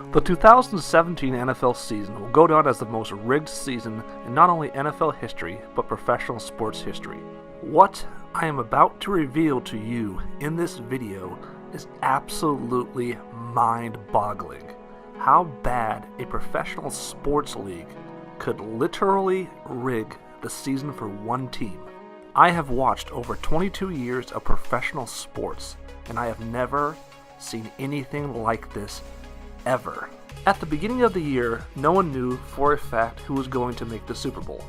The 2017 NFL season will go down as the most rigged season in not only NFL history, but professional sports history. What I am about to reveal to you in this video is absolutely mind-boggling. How bad a professional sports league could literally rig the season for one team. I have watched over 22 years of professional sports, and I have never seen anything like this ever. At the beginning of the year, no one knew for a fact who was going to make the Super Bowl.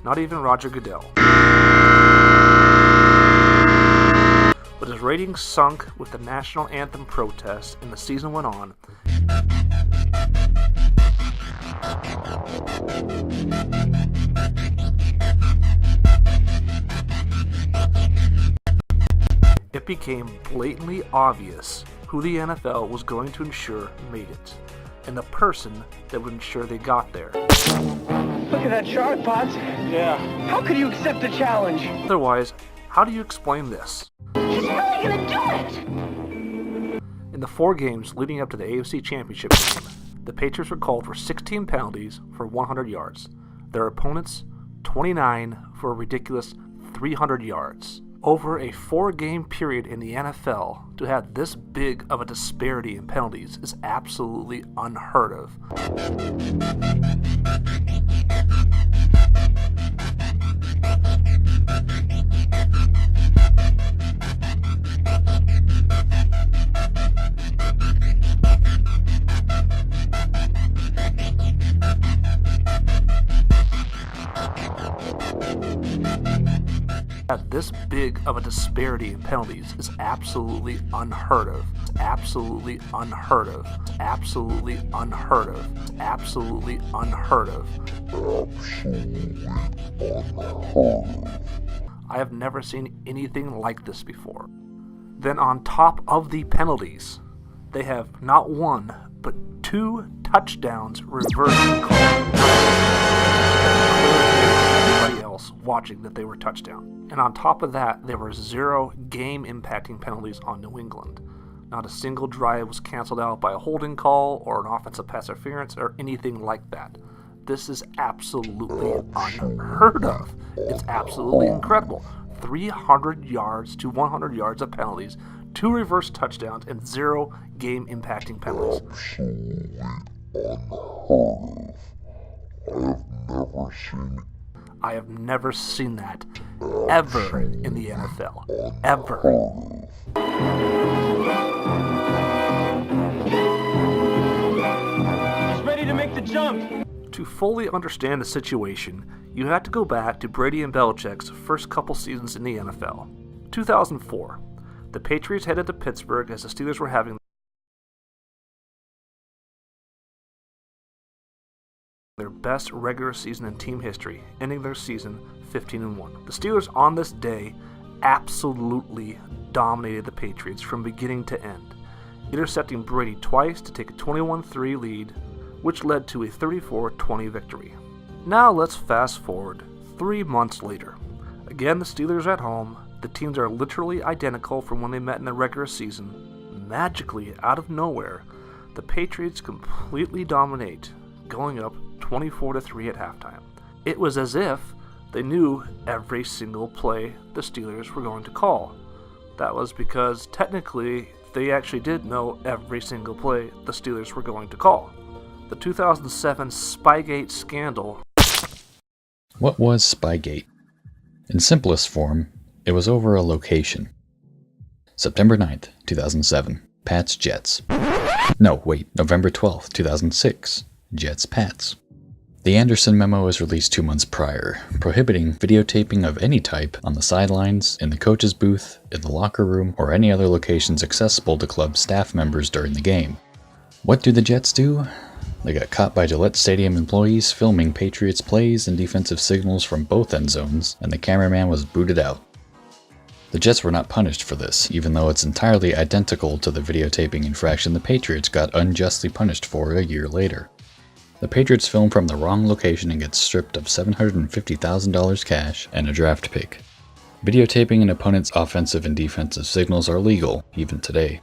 Not even Roger Goodell. But his ratings sunk with the national anthem protest and the season went on. It became blatantly obvious who the NFL was going to ensure made it, and the person that would ensure they got there. Look at that chart, Pops. Yeah. How could you accept the challenge? Otherwise, how do you explain this? He's really gonna do it! In the 4 games leading up to the AFC Championship game, the Patriots were called for 16 penalties for 100 yards. Their opponents, 29 for a ridiculous 300 yards. Over a 4-game period in the NFL, to have this big of a disparity in penalties is absolutely unheard of. This big of a disparity in penalties is absolutely unheard of. Absolutely unheard of. Absolutely unheard of. Absolutely unheard of. I have never seen anything like this before. Then on top of the penalties, they have not 1, but 2 touchdowns reversed called. Everybody else watching that they were touchdown. And on top of that, there were 0 game-impacting penalties on New England. Not a single drive was canceled out by a holding call or an offensive pass interference or anything like that. This is absolutely unheard of. It's absolutely incredible. 300 yards to 100 yards of penalties, 2 reverse touchdowns, and 0 game-impacting penalties. I have never seen that ever in the NFL. Ever. He's ready to make the jump. To fully understand the situation, you have to go back to Brady and Belichick's first couple seasons in the NFL. 2004, the Patriots headed to Pittsburgh as the Steelers were having their best regular season in team history, ending their season 15-1. The Steelers on this day absolutely dominated the Patriots from beginning to end, intercepting Brady twice to take a 21-3 lead, which led to a 34-20 victory. Now let's fast forward 3 months later. Again, the Steelers are at home. The teams are literally identical from when they met in the regular season. Magically, out of nowhere, the Patriots completely dominate, going up 24-3 at halftime. It was as if they knew every single play the Steelers were going to call. That was because technically they actually did know every single play the Steelers were going to call. The 2007 Spygate scandal. What was Spygate? In simplest form, it was over a location. September 9th, 2007, Pats Jets. No, wait, November 12th, 2006, Jets Pats. The Anderson memo was released 2 months prior, prohibiting videotaping of any type on the sidelines, in the coach's booth, in the locker room, or any other locations accessible to club staff members during the game. What do the Jets do? They got caught by Gillette Stadium employees filming Patriots plays and defensive signals from both end zones, and the cameraman was booted out. The Jets were not punished for this, even though it's entirely identical to the videotaping infraction the Patriots got unjustly punished for a year later. The Patriots film from the wrong location and get stripped of $750,000 cash and a draft pick. Videotaping an opponent's offensive and defensive signals are legal, even today.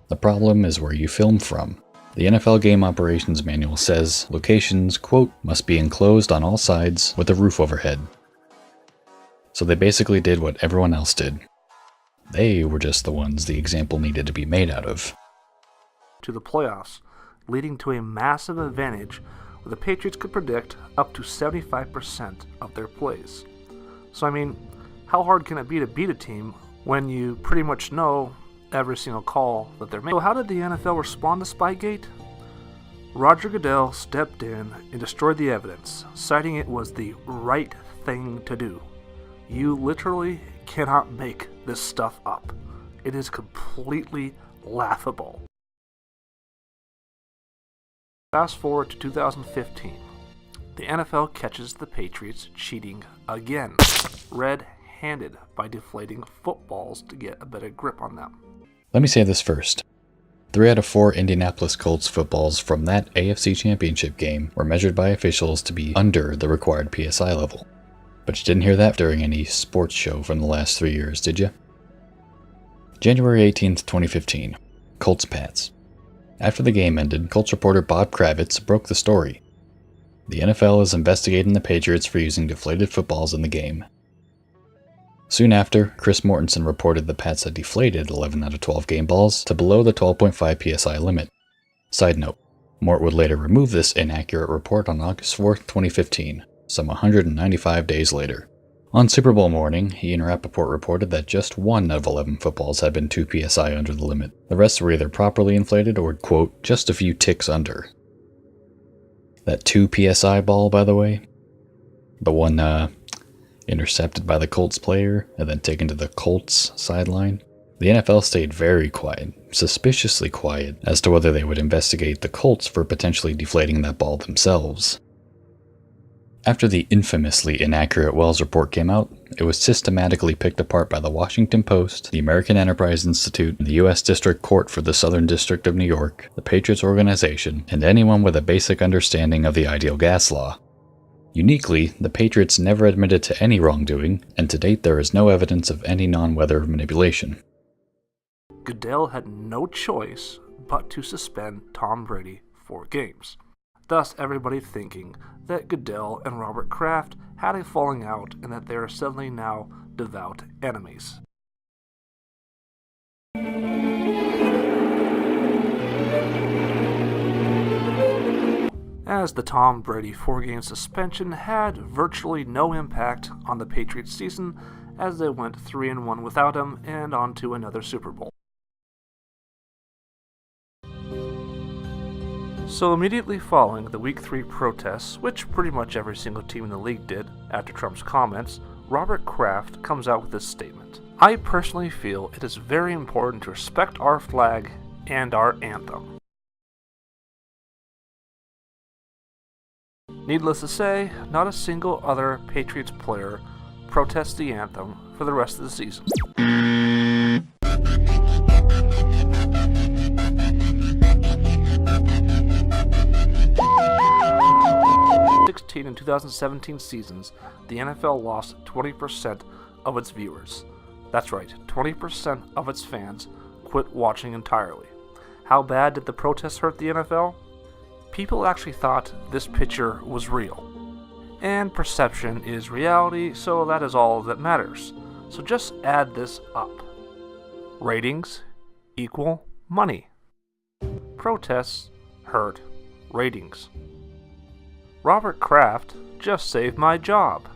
The problem is where you film from. The NFL Game Operations Manual says locations, quote, must be enclosed on all sides with a roof overhead. So they basically did what everyone else did. They were just the ones the example needed to be made out of. To the playoffs, leading to a massive advantage where the Patriots could predict up to 75% of their plays. So I mean, how hard can it be to beat a team when you pretty much know every single call that they're making? So how did the NFL respond to Spygate? Roger Goodell stepped in and destroyed the evidence, citing it was the right thing to do. You literally cannot make this stuff up. It is completely laughable. Fast forward to 2015. The NFL catches the Patriots cheating again, red-handed by deflating footballs to get a better grip on them. Let me say this first. 3 out of 4 Indianapolis Colts footballs from that AFC Championship game were measured by officials to be under the required PSI level. But you didn't hear that during any sports show from the last 3 years, did you? January 18th, 2015. Colts-Pats. After the game ended, Colts reporter Bob Kravitz broke the story. The NFL is investigating the Patriots for using deflated footballs in the game. Soon after, Chris Mortensen reported the Pats had deflated 11 out of 12 game balls to below the 12.5 PSI limit. Side note, Mort would later remove this inaccurate report on August 4th, 2015, some 195 days later. On Super Bowl morning, Ian Rappaport reported that just 1 out of 11 footballs had been 2 PSI under the limit. The rest were either properly inflated or, quote, just a few ticks under. That 2 PSI ball, by the way, the one intercepted by the Colts player and then taken to the Colts sideline, the NFL stayed very quiet, suspiciously quiet, as to whether they would investigate the Colts for potentially deflating that ball themselves. After the infamously inaccurate Wells report came out, it was systematically picked apart by the Washington Post, the American Enterprise Institute, the U.S. District Court for the Southern District of New York, the Patriots Organization, and anyone with a basic understanding of the ideal gas law. Uniquely, the Patriots never admitted to any wrongdoing, and to date there is no evidence of any non-weather manipulation. Goodell had no choice but to suspend Tom Brady 4 games. Thus everybody thinking that Goodell and Robert Kraft had a falling out and that they are suddenly now devout enemies. As the Tom Brady 4-game suspension had virtually no impact on the Patriots season as they went 3-1 without him and on to another Super Bowl. So immediately following the Week 3 protests, which pretty much every single team in the league did after Trump's comments, Robert Kraft comes out with this statement. I personally feel it is very important to respect our flag and our anthem. Needless to say, not a single other Patriots player protests the anthem for the rest of the season. 2016 and 2017 seasons, the NFL lost 20% of its viewers. That's right, 20% of its fans quit watching entirely. How bad did the protests hurt the NFL? People actually thought this picture was real. And perception is reality, so that is all that matters. So just add this up. Ratings equal money. Protests hurt ratings. Robert Kraft just saved my job.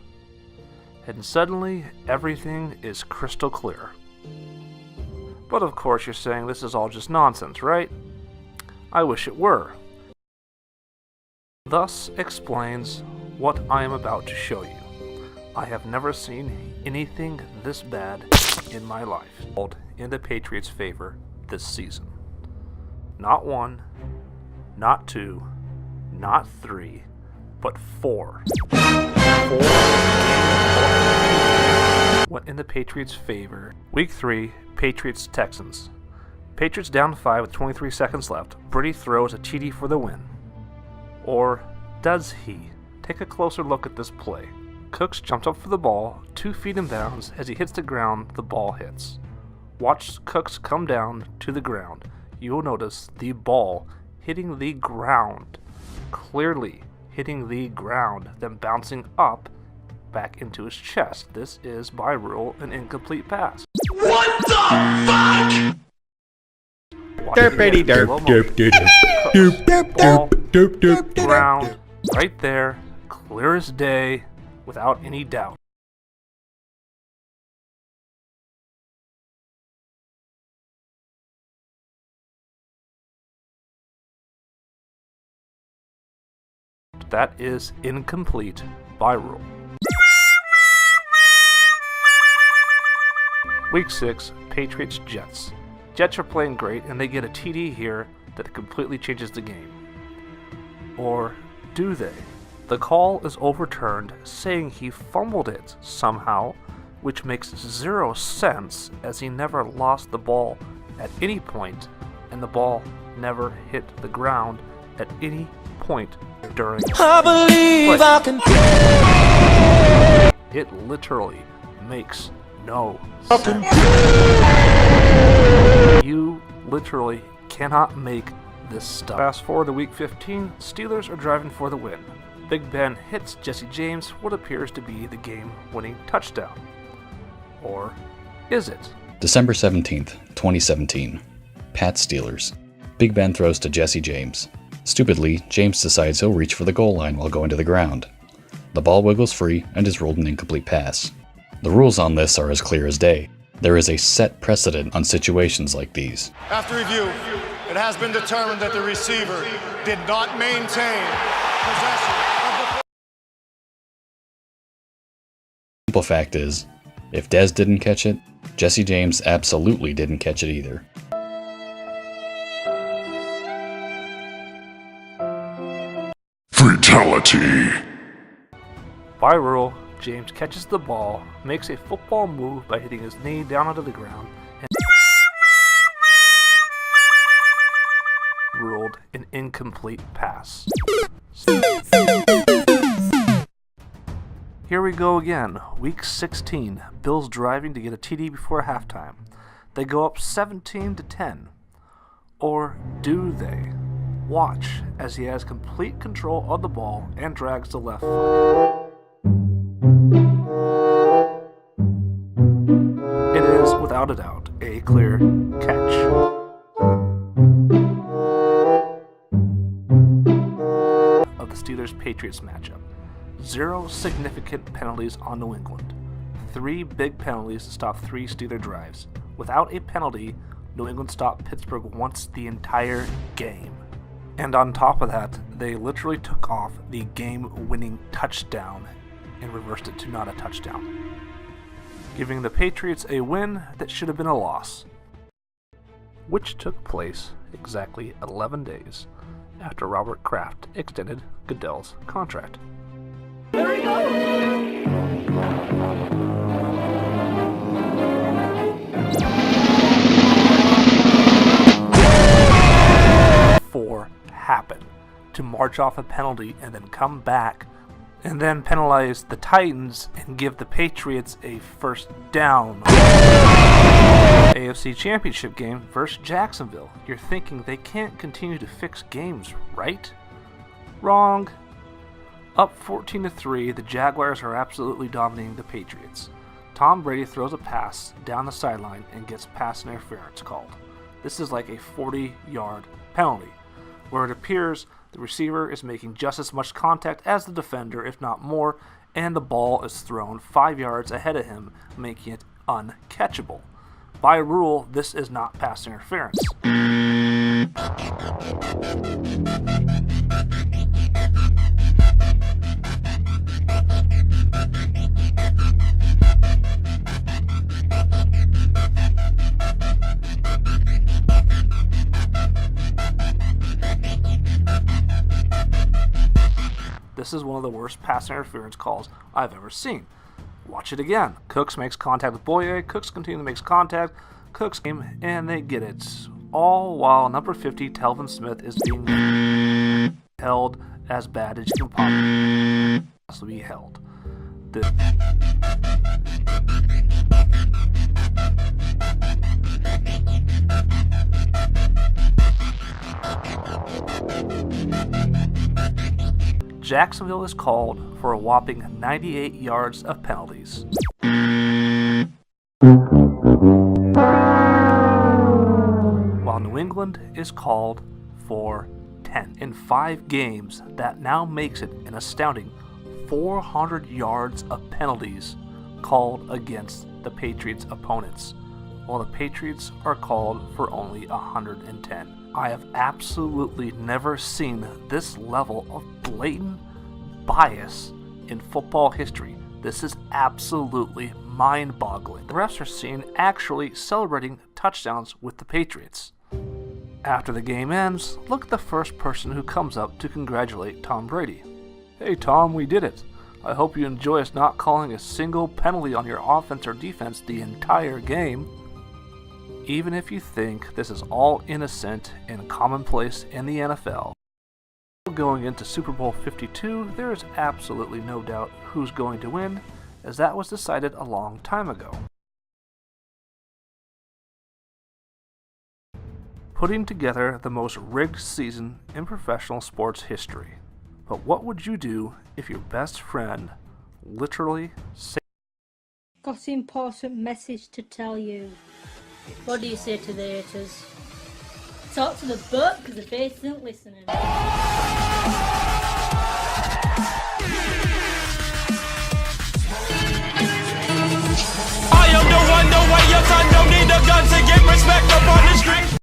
And suddenly, everything is crystal clear. But of course you're saying this is all just nonsense, right? I wish it were. Thus explains what I am about to show you. I have never seen anything this bad in my life in the Patriots' favor this season. Not 1, not 2, not 3, but 4. 4 went in the Patriots' favor. Week 3, Patriots-Texans. Patriots down 5 with 23 seconds left. Brady throws a TD for the win. Or does he? Take a closer look at this play. Cooks jumps up for the ball, 2 feet in bounds. As he hits the ground, the ball hits. Watch Cooks come down to the ground. you will notice the ball hitting the ground, clearly hitting the ground, then bouncing up back into his chest. This is, by rule, an incomplete pass. What the fuck? Derpity derp, derp, derp, ground, right there, clear as day, without any doubt. That is incomplete by rule. Week 6, Patriots Jets. Jets are playing great and they get a TD here that completely changes the game. Or do they? The call is overturned, saying he fumbled it somehow, which makes zero sense as he never lost the ball at any point and the ball never hit the ground at any point during I believe play. I can. It literally makes no sense. You literally cannot make this stuff. Fast forward to week 15, Steelers are driving for the win. Big Ben hits Jesse James what appears to be the game-winning touchdown. Or is it? December 17th, 2017. Pats Steelers. Big Ben throws to Jesse James. Stupidly, James decides he'll reach for the goal line while going to the ground. The ball wiggles free and is ruled an incomplete pass. The rules on this are as clear as day. There is a set precedent on situations like these. After review, it has been determined that the receiver did not maintain possession of the... Simple fact is, if Dez didn't catch it, Jesse James absolutely didn't catch it either. Fatality. By rule, James catches the ball, makes a football move by hitting his knee down onto the ground, and ruled an incomplete pass. Here we go again, week 16. Bills driving to get a TD before halftime. They go up 17-10. Or do they? Watch as he has complete control of the ball and drags the left foot. It is, without a doubt, a clear catch. Of the Steelers-Patriots matchup. 0 significant penalties on New England. 3 big penalties to stop 3 Steeler drives. Without a penalty, New England stopped Pittsburgh once the entire game. And on top of that, they literally took off the game-winning touchdown and reversed it to not a touchdown, giving the Patriots a win that should have been a loss, which took place exactly 11 days after Robert Kraft extended Goodell's contract. There he goes. For happen to march off a penalty and then come back and then penalize the Titans and give the Patriots a first down. AFC Championship game versus Jacksonville. You're thinking they can't continue to fix games, right? Wrong. Up 14-3, the Jaguars are absolutely dominating the Patriots. Tom Brady throws a pass down the sideline and gets pass interference called. This is like a 40-yard penalty, where it appears the receiver is making just as much contact as the defender, if not more, and the ball is thrown 5 yards ahead of him, making it uncatchable. By rule, this is not pass interference. This is one of the worst pass interference calls I've ever seen. Watch it again. Cooks makes contact with Boye. Cooks continually makes contact. Cooks game, and they get it. All while number 50, Telvin Smith, is being held as bad as you can possibly be held. Jacksonville is called for a whopping 98 yards of penalties. While New England is called for 10. In 5 games, that now makes it an astounding 400 yards of penalties called against the Patriots' opponents, while the Patriots are called for only 110. I have absolutely never seen this level of blatant bias in football history. This is absolutely mind-boggling. The refs are seen actually celebrating touchdowns with the Patriots. After the game ends, look at the first person who comes up to congratulate Tom Brady. "Hey Tom, we did it. I hope you enjoy us not calling a single penalty on your offense or defense the entire game." Even if you think this is all innocent and commonplace in the NFL, going into Super Bowl 52, there is absolutely no doubt who's going to win, as that was decided a long time ago. Putting together the most rigged season in professional sports history. But what would you do if your best friend literally Got an important message to tell you. What do you say to the haters? Talk to the butt, because the face isn't listening. I am the one, no way your son don't need a gun to get respect up on the street.